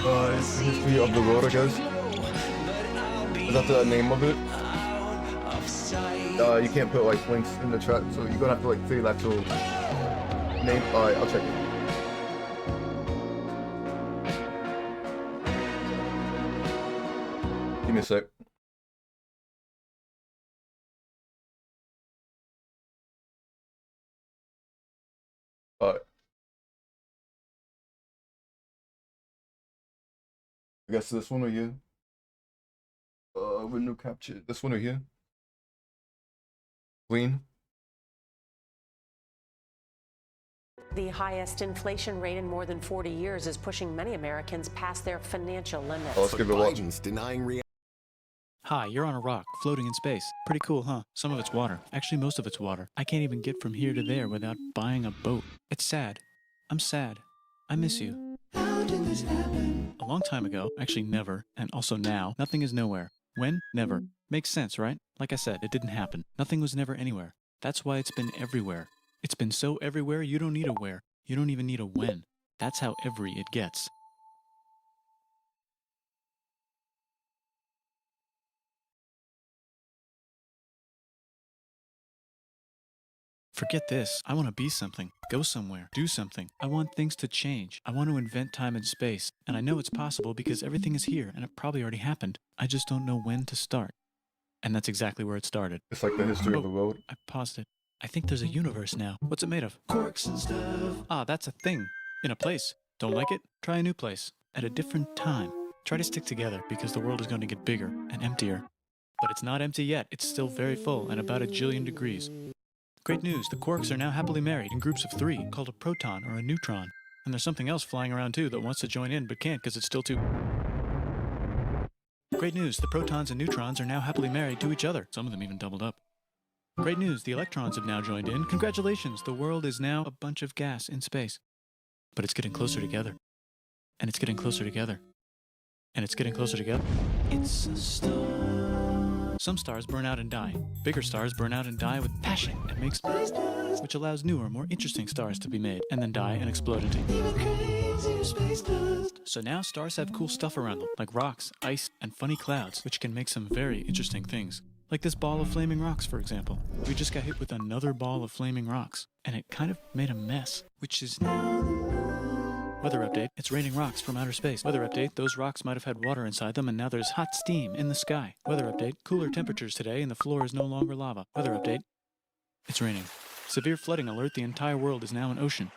History of the world, I guess. Is that the name of it? You can't put like links in the chat, so you're gonna have to like say the actual name. Alright, I'll check it. Give me a sec. Alright. I guess this one or here. With no capture. This one or here. Clean. The highest inflation rate in more than 40 years is pushing many Americans past their financial limits. Oh, let's give it a watch. Biden's denying Hi, you're on a rock, floating in space. Pretty cool, huh? Some of it's water. Actually, most of it's water. I can't even get from here to there without buying a boat. It's sad. I'm sad. I miss you. How did this happen? A long time ago, actually never, and also now, nothing is nowhere. When? Never. Makes sense, right? Like I said, it didn't happen. Nothing was never anywhere. That's why it's been everywhere. It's been so everywhere, you don't need a where. You don't even need a when. That's how every it gets. Forget this. I want to be something, go somewhere, do something. I want things to change. I want to invent time and space. And I know it's possible because everything is here and it probably already happened. I just don't know when to start. And that's exactly where it started. It's like the history of the world. I paused it. I think there's a universe now. What's it made of? Corks and stuff. Ah, that's a thing. In a place. Don't like it? Try a new place. At a different time. Try to stick together because the world is going to get bigger and emptier. But it's not empty yet. It's still very full and about 1 jillion degrees. Great news, the quarks are now happily married in groups of 3, called a proton or a neutron. And there's something else flying around too that wants to join in but can't because it's still too... Great news, the protons and neutrons are now happily married to each other. Some of them even doubled up. Great news, the electrons have now joined in. Congratulations, the world is now a bunch of gas in space. But it's getting closer together. And it's getting closer together. And it's getting closer together. It's a star. Some stars burn out and die. Bigger stars burn out and die with passion and make space dust, which allows newer, more interesting stars to be made, and then die and explode into Even crazier space dust. So now stars have cool stuff around them, like rocks, ice, and funny clouds, which can make some very interesting things. Like this ball of flaming rocks, for example. We just got hit with another ball of flaming rocks, and it kind of made a mess, which is now... Weather update, it's raining rocks from outer space. Weather update, those rocks might have had water inside them and now there's hot steam in the sky. Weather update, cooler temperatures today and the floor is no longer lava. Weather update, it's raining. Severe flooding alert, the entire world is now an ocean.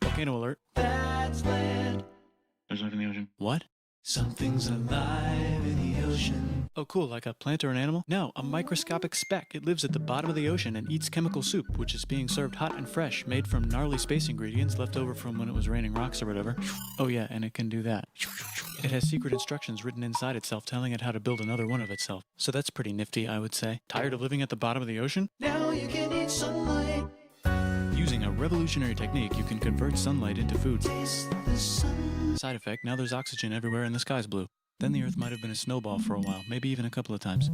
Volcano alert. That's land. There's life in the ocean. What? Something's alive in the ocean. Oh cool, like a plant or an animal? No, a microscopic speck. It lives at the bottom of the ocean and eats chemical soup, which is being served hot and fresh, made from gnarly space ingredients left over from when it was raining rocks or whatever. Oh yeah, and it can do that. It has secret instructions written inside itself telling it how to build another one of itself. So that's pretty nifty, I would say. Tired of living at the bottom of the ocean? Now you can eat sunlight. Using a revolutionary technique, you can convert sunlight into food. Taste the sun. Side effect, now there's oxygen everywhere and the sky's blue. Then the Earth might have been a snowball for a while, maybe even a couple of times.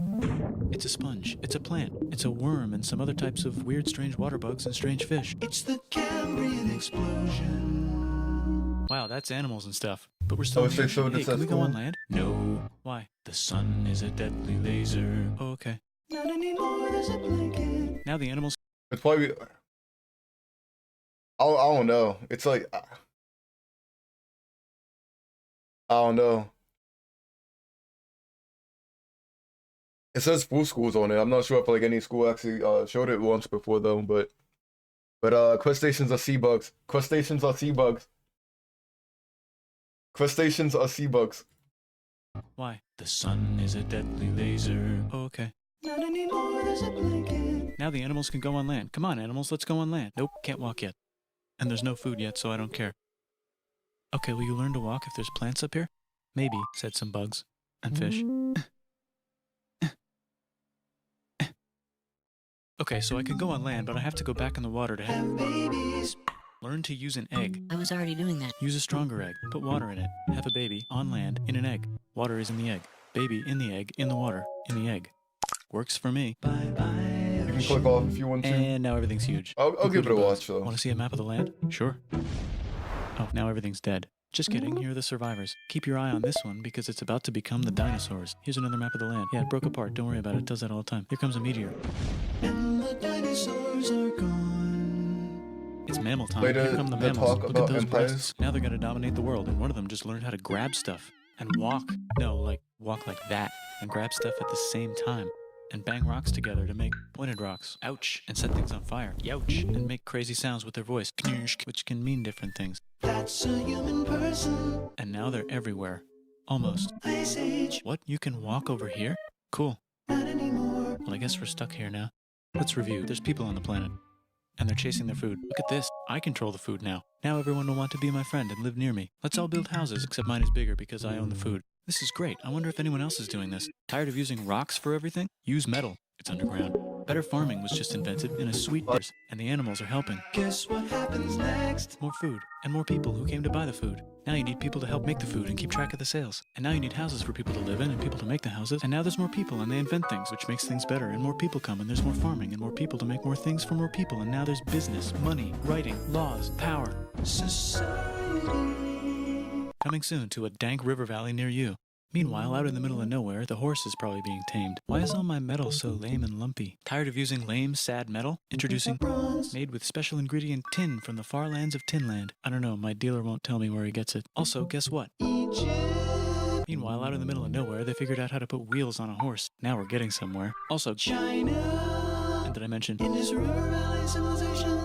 It's a sponge, it's a plant, it's a worm and some other types of weird strange water bugs and strange fish. It's the Cambrian explosion. Wow, that's animals and stuff. But we're still Oh, in the so ocean. it Hey, says can we go cool? on land? No. Why? The sun is a deadly laser. Oh, okay. Not anymore, there's a blanket. Now the animals... It's probably... I don't know. It's like... I don't know. It says full schools on it. I'm not sure if like any school actually showed it once before though, but crustaceans are sea bugs. Crustaceans are sea bugs. Crustaceans are sea bugs. Why? The sun is a deadly laser. Oh, okay. Not anymore, there's a blanket. Now the animals can go on land. Come on, animals, let's go on land. Nope, can't walk yet. And there's no food yet, so I don't care. Okay, will you learn to walk if there's plants up here? Maybe, said some bugs. And fish. Okay, so I can go on land, but I have to go back in the water to Have babies. learn to use an egg. I was already doing that. Use a stronger egg. Put water in it. Have a baby on land in an egg. Water is in the egg. Baby in the egg, in the water, in the egg. Works for me. Bye-bye. You can click off if you want to. And now everything's huge. I'll give it a Including bugs. watch though. Want to see a map of the land? Sure. Oh, now everything's dead. Just kidding, here are the survivors. Keep your eye on this one because it's about to become the dinosaurs. Here's another map of the land. Yeah, it broke apart. Don't worry about it. It does that all the time. Here comes a meteor. And the dinosaurs are gone. It's mammal time. Wait, Here come the the mammals. talk Look about at those empires? breasts. Now they're gonna dominate the world, and one of them just learned how to grab stuff and walk. No, like walk like that and grab stuff at the same time. And bang rocks together to make pointed rocks. Ouch. And set things on fire. Youch. And make crazy sounds with their voice. Knirsch, which can mean different things. That's a human person. And now they're everywhere. Almost. Ice Age, What? You can walk over here? Cool. not anymore. Well, I guess we're stuck here now. Let's review. There's people on the planet. And they're chasing their food. Look at this. I control the food now. Now everyone will want to be my friend and live near me. Let's all build houses, except mine is bigger because I own the food. This is great. I wonder if anyone else is doing this. Tired of using rocks for everything? Use metal. It's underground. Better farming was just invented in a sweet dish, and the animals are helping. Guess what happens next? More food, and more people who came to buy the food. Now you need people to help make the food and keep track of the sales. And now you need houses for people to live in and people to make the houses. And now there's more people and they invent things, which makes things better. And more people come and there's more farming and more people to make more things for more people. And now there's business, money, writing, laws, power. Society. Coming soon to a dank river valley near you. Meanwhile, out in the middle of nowhere, the horse is probably being tamed. Why is all my metal so lame and lumpy? Tired of using lame, sad metal? Introducing Bronze. made with special ingredient tin from the far lands of Tinland. I don't know, my dealer won't tell me where he gets it. Also, guess what? Egypt. Meanwhile, out in the middle of nowhere, they figured out how to put wheels on a horse. Now we're getting somewhere. Also, China. and did I mention? Indus River Valley Civilization.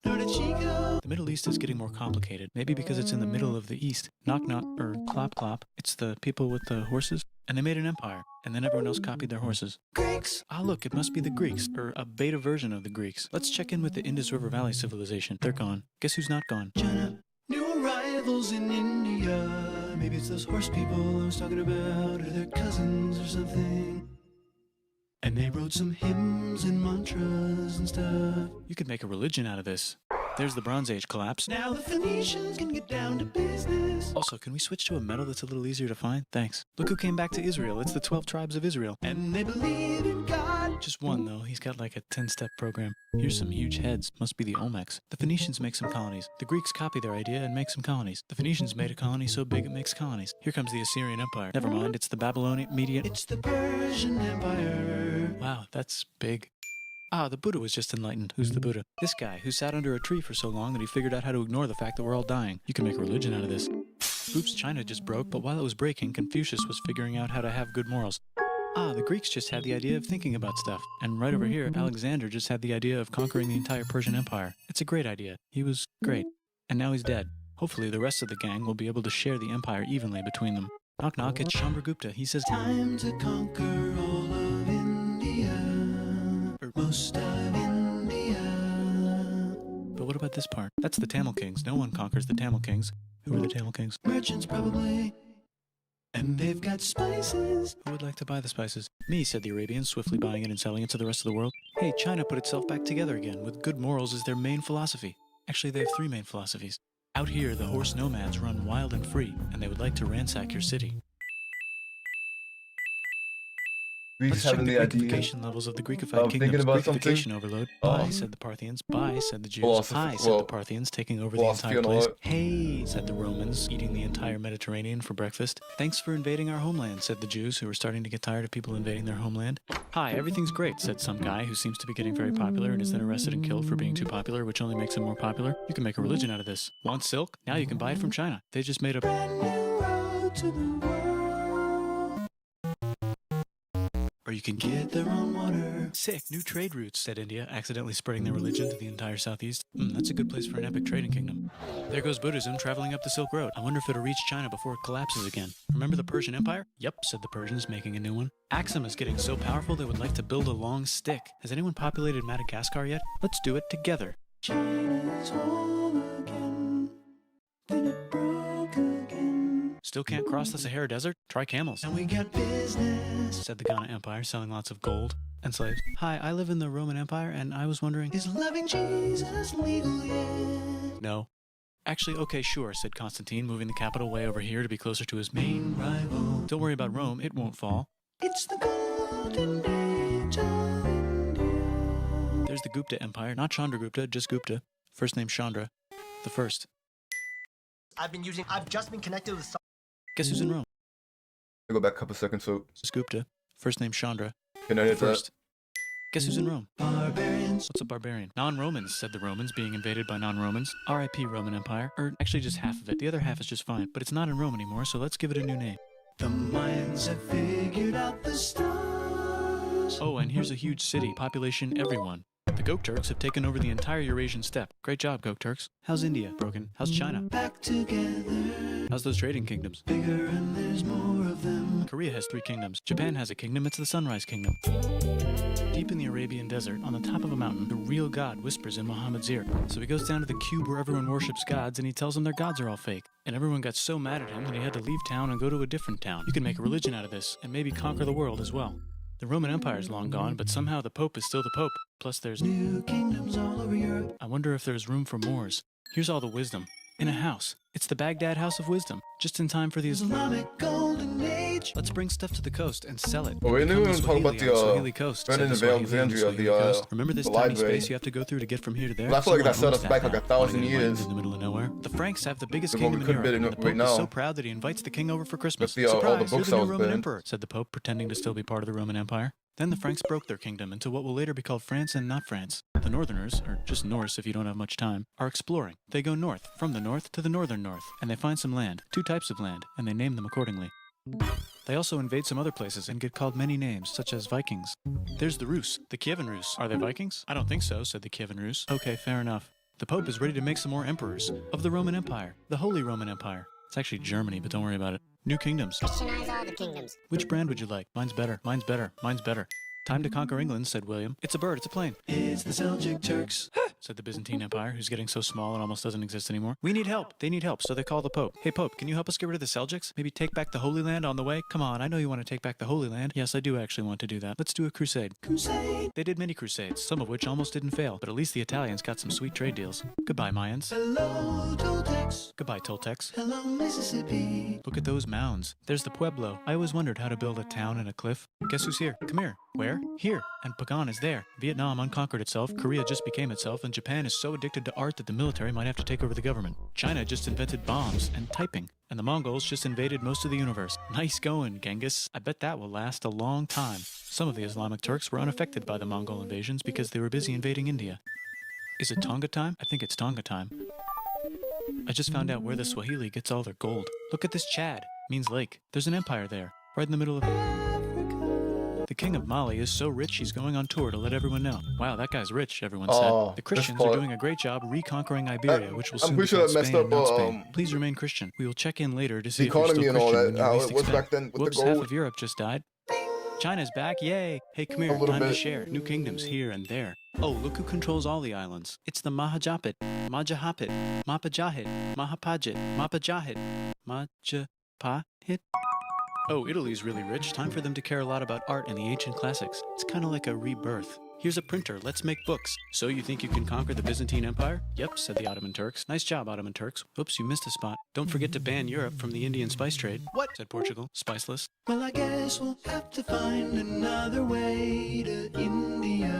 Where did she go? The Middle East is getting more complicated. Maybe because it's in the middle of the East. Knock knock, or clop clop. It's the people with the horses. And they made an empire. And then everyone else copied their horses. Greeks. Ah, look, it must be the Greeks, or a beta version of the Greeks. Let's check in with the Indus River Valley civilization. They're gone. Guess who's not gone? China. New arrivals in India. Maybe it's those horse people I was talking about, or their cousins or something. And they wrote some hymns and mantras and stuff. You could make a religion out of this. There's the Bronze Age collapse. Now the Phoenicians can get down to business. Also, can we switch to a metal that's a little easier to find? Thanks. Look who came back to Israel. It's the 12 tribes of Israel. And they believe in God. Just one, though. He's got like a 10-step program. Here's some huge heads. Must be the Olmecs. The Phoenicians make some colonies. The Greeks copy their idea and make some colonies. The Phoenicians made a colony so big it makes colonies. Here comes the Assyrian Empire. Never mind, it's the Babylonian Median. It's the Persian Empire. Wow, that's big. Ah, the Buddha was just enlightened. Who's the Buddha? This guy, who sat under a tree for so long that he figured out how to ignore the fact that we're all dying. You can make a religion out of this. Oops, China just broke, but while it was breaking, Confucius was figuring out how to have good morals. Ah, the Greeks just had the idea of thinking about stuff. And right over here, Alexander just had the idea of conquering the entire Persian Empire. It's a great idea. He was great. And now he's dead. Hopefully the rest of the gang will be able to share the empire evenly between them. Knock knock, it's Chandragupta. He says, Time to conquer all of India. Or most of India. but what about this part? That's the Tamil Kings. No one conquers the Tamil Kings. Who are the Tamil Kings? Merchants probably. And they've got spices. Who would like to buy the spices? Me, said the Arabians, swiftly buying it and selling it to the rest of the world. Hey, China put itself back together again, with good morals as their main philosophy. Actually, they have three main philosophies. Out here, the horse nomads run wild and free, and they would like to ransack your city. Greeks Let's check having the the idea. Greekification levels of the Greekified I'm kingdoms. thinking about something. Greekification overload. Oh. Bye, said the Parthians. Bye, said the Jews. Philosophy- Hi, said well, the Parthians, taking over the philosophy entire and all place. that. Hey, said the Romans, eating the entire Mediterranean for breakfast. Thanks for invading our homeland, said the Jews, who were starting to get tired of people invading their homeland. Hi, everything's great, said some guy who seems to be getting very popular and is then arrested and killed for being too popular, which only makes him more popular. You can make a religion out of this. Want silk? Now you can buy it from China. They just made a... Brand new road to the world. Or you can get their own water. Sick, new trade routes, said India, accidentally spreading their religion to the entire southeast. That's a good place for an epic trading kingdom. There goes Buddhism traveling up the Silk Road. I wonder if it'll reach China before it collapses again. Remember the Persian Empire? Yep, said the Persians, making a new one. Axum is getting so powerful they would like to build a long stick. Has anyone populated Madagascar yet? Let's do it together. China's whole again. Then it broke again. Still can't cross the Sahara Desert? Try camels. And we got business. Said the Ghana Empire, selling lots of gold and slaves. Hi, I live in the Roman Empire, and I was wondering... Is loving Jesus legal yet? No. Actually, okay, sure, said Constantine, moving the capital way over here to be closer to his main Rival. Don't worry about Rome, it won't fall. It's the golden age of India. There's the Gupta Empire, not Chandragupta, just Gupta. First name Chandra. The first. I've just been connected with. Guess who's in Rome? I go back a couple seconds, so Gupta. First name Chandra. can I hit that? First. Guess who's in Rome? Barbarians. What's a barbarian? Non-Romans, said the Romans, being invaded by non-Romans. R.I.P. Roman Empire. Or actually just half of it. The other half is just fine. But it's not in Rome anymore, so let's give it a new name. The Mayans have figured out the stars. Oh, and here's a huge city. Population everyone. The Gok Turks have taken over the entire Eurasian steppe. Great job, Gok Turks. How's India? Broken. How's China? Back together. How's those trading kingdoms? Bigger and there's more of them. Korea has 3 kingdoms. Japan has a kingdom. It's the Sunrise Kingdom. Deep in the Arabian desert, on the top of a mountain, the real God whispers in Muhammad's ear. So he goes down to the cube where everyone worships gods, and he tells them their gods are all fake. And everyone got so mad at him that he had to leave town and go to a different town. You can make a religion out of this, and maybe conquer the world as well. The Roman Empire is long gone, but somehow the Pope is still the Pope. Plus there's New kingdoms all over Europe. I wonder if there's room for Moors. Here's all the wisdom. In a house. It's the Baghdad House of Wisdom. Just in time for the Islamic Golden Age. Let's bring stuff to the coast and sell it. Oh, we didn't even talk about the Swahili coast. Brandon of Alexandria, Remember this the tiny library. space you have to go through to get from here to there? Well, I feel like that set us Someone back owns like that 1,000 now. years. In the middle of nowhere. The Franks have the biggest Than what we kingdom in could Europe. be And the right Pope is now. so proud that he invites the king over for Christmas. With the, all the Surprise, books you're I the new was Roman banned. emperor, said the Pope, pretending to still be part of the Roman Empire. Then the Franks broke their kingdom into what will later be called France and not France. The Northerners, or just Norse if you don't have much time, are exploring. They go north, from the north to the northern north, and they find some land, 2 types of land, and they name them accordingly. They also invade some other places and get called many names, such as Vikings. There's the Rus, the Kievan Rus. Are they Vikings? I don't think so, said the Kievan Rus. Okay, fair enough. The Pope is ready to make some more emperors of the Roman Empire, the Holy Roman Empire. It's actually Germany, but don't worry about it. New kingdoms. Christianize all the kingdoms. Which brand would you like? Mine's better, mine's better, mine's better. Time to conquer England, said William. It's a bird, it's a plane. It's the Seljuk Turks. Said the Byzantine Empire, who's getting so small it almost doesn't exist anymore. We need help. They need help, so they call the Pope. Hey, Pope, can you help us get rid of the Seljuks? Maybe take back the Holy Land on the way? Come on, I know you want to take back the Holy Land. Yes, I do actually want to do that. Let's do a crusade. Crusade. They did many crusades, some of which almost didn't fail, but at least the Italians got some sweet trade deals. Goodbye, Mayans. Hello, Toltecs. Goodbye, Toltecs. Hello, Mississippi. Look at those mounds. There's the Pueblo. I always wondered how to build a town in a cliff. Guess who's here? Come here. Where? Here. And Pagan is there. Vietnam unconquered itself, Korea just became itself, and Japan is so addicted to art that the military might have to take over the government. China just invented bombs and typing. And the Mongols just invaded most of the universe. Nice going, Genghis. I bet that will last a long time. Some of the Islamic Turks were unaffected by the Mongol invasions because they were busy invading India. Is it Tonga time? I think it's Tonga time. I just found out where the Swahili gets all their gold. Look at this Chad. Means lake. There's an empire there. Right in the middle of The king of Mali is so rich he's going on tour to let everyone know. Wow, that guy's rich, everyone Oh, said. The Christians this are part- doing a great job reconquering Iberia, which will I'm soon pretty be sure called that messed Spain, up, not Spain. Please remain Christian. We will check in later to see the if you're economy still and all Christian that, when you how least it was expect. back then with Whoops, the half gold. of Europe just died. China's back, yay! Hey, come here, little time to bit. share. New kingdoms here and there. Oh, look who controls all the islands. It's the Mahajapit, Majapahit, Mapajahit, Mahapajit, Mapajahit, Majapahit. Oh, Italy's really rich. Time for them to care a lot about art and the ancient classics. It's kind of like a rebirth. Here's a printer. Let's make books. So you think you can conquer the Byzantine Empire? Yep, said the Ottoman Turks. Nice job, Ottoman Turks. Oops, you missed a spot. Don't forget to ban Europe from the Indian spice trade. What? Said Portugal. Spiceless. Well, I guess we'll have to find another way to India.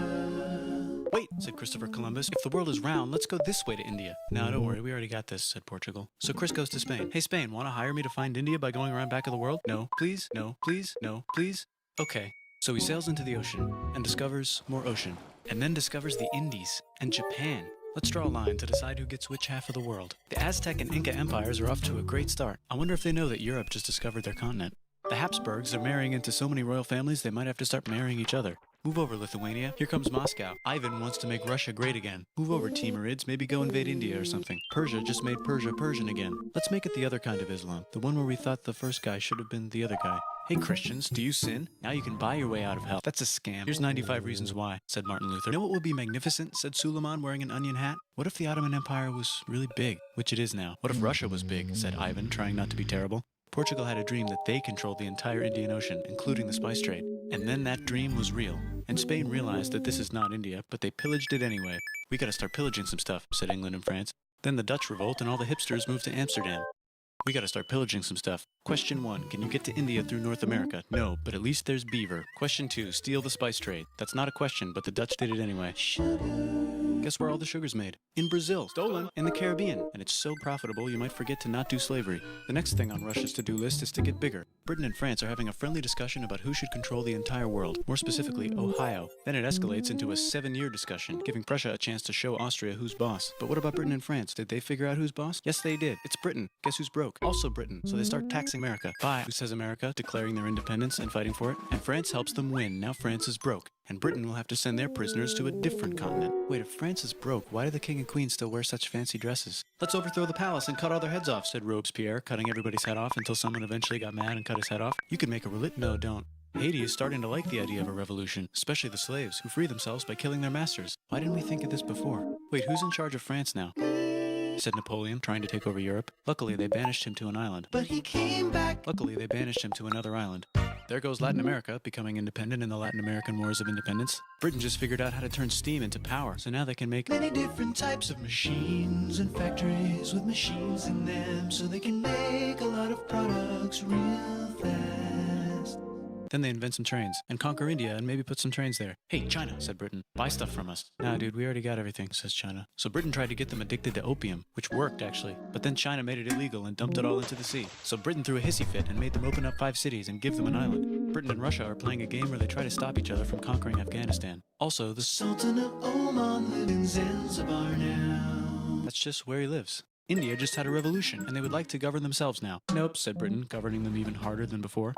Wait, said Christopher Columbus. If the world is round, let's go this way to India. No, don't worry. We already got this, said Portugal. So Chris goes to Spain. Hey, Spain, want to hire me to find India by going around back of the world? No, please, no, please, no, please. Okay. So he sails into the ocean and discovers more ocean. And then discovers the Indies and Japan. Let's draw a line to decide who gets which half of the world. The Aztec and Inca empires are off to a great start. I wonder if they know that Europe just discovered their continent. The Habsburgs are marrying into so many royal families they might have to start marrying each other. Move over, Lithuania. Here comes Moscow. Ivan wants to make Russia great again. Move over, Timurids. Maybe go invade India or something. Persia just made Persia Persian again. Let's make it the other kind of Islam. The one where we thought the first guy should have been the other guy. Hey Christians, do you sin? Now you can buy your way out of hell. That's a scam. Here's 95 reasons why, said Martin Luther. You know what would be magnificent, said Suleiman wearing an onion hat? What if the Ottoman Empire was really big, which it is now? What if Russia was big, said Ivan, trying not to be terrible. Portugal had a dream that they controlled the entire Indian Ocean, including the spice trade. And then that dream was real. And Spain realized that this is not India, but they pillaged it anyway. We gotta start pillaging some stuff, said England and France. Then the Dutch revolt and all the hipsters moved to Amsterdam. We gotta start pillaging some stuff. Question 1, can you get to India through North America? No, but at least there's beaver. Question 2, steal the spice trade. That's not a question, but the Dutch did it anyway. Sugar Guess where all the sugar's made? In Brazil. Stolen. In the Caribbean. And it's so profitable you might forget to not do slavery. The next thing on Russia's to-do list is to get bigger. Britain and France are having a friendly discussion about who should control the entire world, more specifically Ohio. Then it escalates into a 7-year discussion, giving Prussia a chance to show Austria who's boss. But what about Britain and France? Did they figure out who's boss? Yes, they did. It's Britain. Guess who's broke? Also Britain. So they start taxing America. Bye. Who says America, declaring their independence and fighting for it? And France helps them win. Now France is broke. And Britain will have to send their prisoners to a different continent. Wait, if France is broke, why do the king and queen still wear such fancy dresses? Let's overthrow the palace and cut all their heads off, said Robespierre, cutting everybody's head off until someone eventually got mad and cut his head off. You could make a No, don't. Haiti is starting to like the idea of a revolution, especially the slaves, who free themselves by killing their masters. Why didn't we think of this before? Wait, who's in charge of France now? Said Napoleon, trying to take over Europe. Luckily, they banished him to an island. But he came back. Luckily, they banished him to another island. There goes Latin America, becoming independent in the Latin American Wars of Independence. Britain just figured out how to turn steam into power, so now they can make Many different types of machines and factories with machines in them, so they can make a lot of products real fast. Then they invent some trains, and conquer India, and maybe put some trains there. Hey, China, said Britain, buy stuff from us. Nah, dude, we already got everything, says China. So Britain tried to get them addicted to opium, which worked, actually. But then China made it illegal and dumped it all into the sea. So Britain threw a hissy fit and made them open up 5 cities and give them an island. Britain and Russia are playing a game where they try to stop each other from conquering Afghanistan. Also, the Sultan of Oman lives in Zanzibar now. That's just where he lives. India just had a revolution, and they would like to govern themselves now. Nope, said Britain, governing them even harder than before.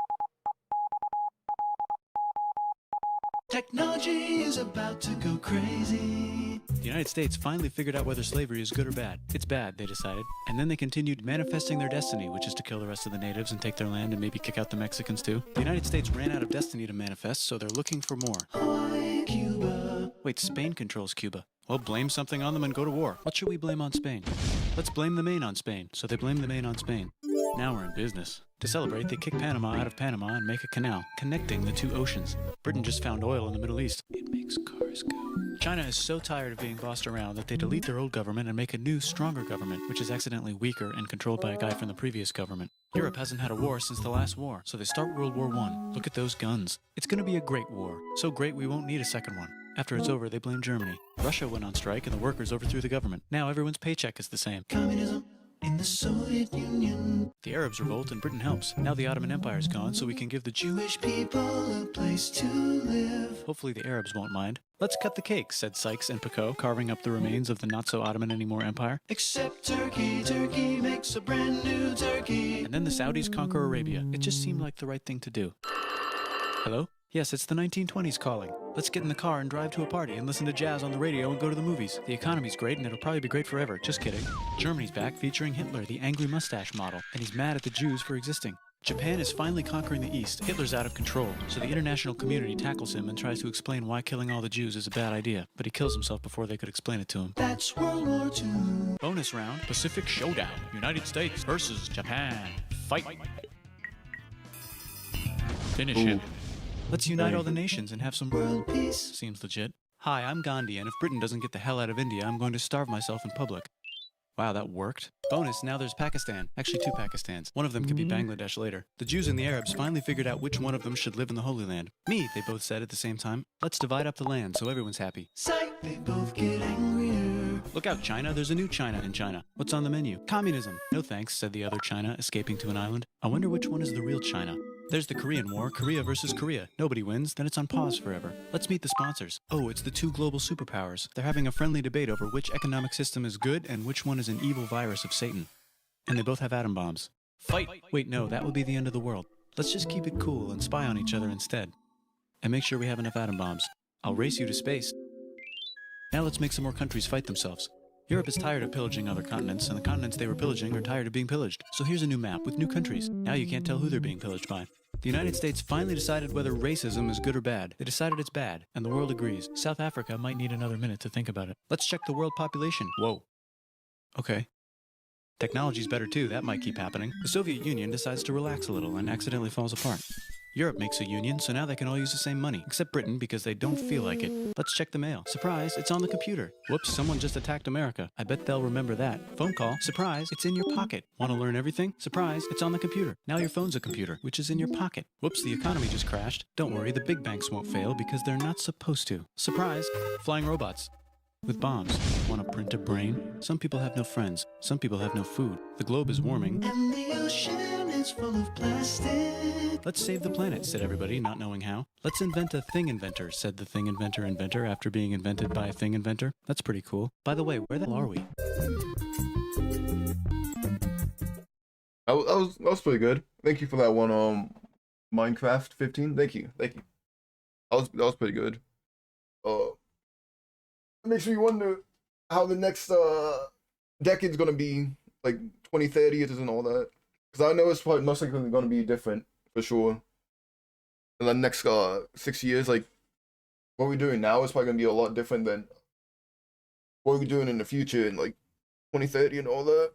Technology is about to go crazy. The United States finally figured out whether slavery is good or bad. It's bad, they decided. And then they continued manifesting their destiny, which is to kill the rest of the natives and take their land and maybe kick out the Mexicans too. The United States ran out of destiny to manifest, so they're looking for more. Hawaii, Cuba. Wait, Spain controls Cuba. Well, blame something on them and go to war. What should we blame on Spain? Let's blame the Maine on Spain. So they blame the Maine on Spain. Now we're in business. To celebrate, they kick Panama out of Panama and make a canal, connecting the 2 oceans. Britain just found oil in the Middle East. It makes cars go. China is so tired of being bossed around that they delete their old government and make a new, stronger government, which is accidentally weaker and controlled by a guy from the previous government. Europe hasn't had a war since the last war, so they start World War I. Look at those guns. It's gonna be a great war. So great we won't need a second one. After it's over, they blame Germany. Russia went on strike and the workers overthrew the government. Now everyone's paycheck is the same. Communism in the Soviet Union. The Arabs revolt and Britain helps. Now the Ottoman Empire's gone, so we can give the Jewish people a place to live. Hopefully the Arabs won't mind. Let's cut the cake, said Sykes and Picot, carving up the remains of the not-so-Ottoman-anymore empire. Except Turkey. Turkey makes a brand new turkey. And then the Saudis conquer Arabia. It just seemed like the right thing to do. Hello? Yes, it's the 1920s calling. Let's get in the car and drive to a party and listen to jazz on the radio and go to the movies. The economy's great and it'll probably be great forever. Just kidding. Germany's back featuring Hitler, the angry mustache model, and he's mad at the Jews for existing. Japan is finally conquering the East. Hitler's out of control, so the international community tackles him and tries to explain why killing all the Jews is a bad idea. But he kills himself before they could explain it to him. That's World War II. Bonus round, Pacific Showdown. United States versus Japan. Fight. Finish him. Let's unite all the nations and have some World peace. Seems legit. Hi, I'm Gandhi, and if Britain doesn't get the hell out of India, I'm going to starve myself in public. Wow, that worked. Bonus, now there's Pakistan. Actually, 2 Pakistans. One of them could be Bangladesh later. The Jews and the Arabs finally figured out which one of them should live in the Holy Land. Me, they both said at the same time. Let's divide up the land so everyone's happy. Psych, they both get angrier. Look out, China. There's a new China in China. What's on the menu? Communism. No thanks, said the other China, escaping to an island. I wonder which one is the real China. There's the Korean War, Korea versus Korea. Nobody wins, then it's on pause forever. Let's meet the sponsors. Oh, it's the 2 global superpowers. They're having a friendly debate over which economic system is good and which one is an evil virus of Satan. And they both have atom bombs. Fight! Wait, no, that would be the end of the world. Let's just keep it cool and spy on each other instead. And make sure we have enough atom bombs. I'll race you to space. Now let's make some more countries fight themselves. Europe is tired of pillaging other continents, and the continents they were pillaging are tired of being pillaged. So here's a new map with new countries. Now you can't tell who they're being pillaged by. The United States finally decided whether racism is good or bad. They decided it's bad, and the world agrees. South Africa might need another minute to think about it. Let's check the world population. Whoa. Okay. Technology's better too, that might keep happening. The Soviet Union decides to relax a little and accidentally falls apart. Europe makes a union, so now they can all use the same money, except Britain because they don't feel like it. Let's check the mail. Surprise, it's on the computer. Whoops, someone just attacked America. I bet they'll remember that. Phone call. Surprise, it's in your pocket. Want to learn everything? Surprise, it's on the computer. Now your phone's a computer, which is in your pocket. Whoops, the economy just crashed. Don't worry, the big banks won't fail because they're not supposed to. Surprise, flying robots. with bombs. Want to print a brain? Some people have no friends. Some people have no food. The globe is warming. And the ocean is full of plastic. Let's save the planet, said everybody, not knowing how. Let's invent a thing inventor, said the thing inventor after being invented by a thing inventor. That's pretty cool. By the way, where the hell are we? That was pretty good. Thank you for that one. Minecraft 15. Thank you. That was pretty good. It makes me wonder how the next decade's gonna be, like 2030 and all that. Because I know it's probably most likely gonna be different for sure. In the next 6 years, like what we're doing now is probably gonna be a lot different than what we're doing in the future in like 2030 and all that.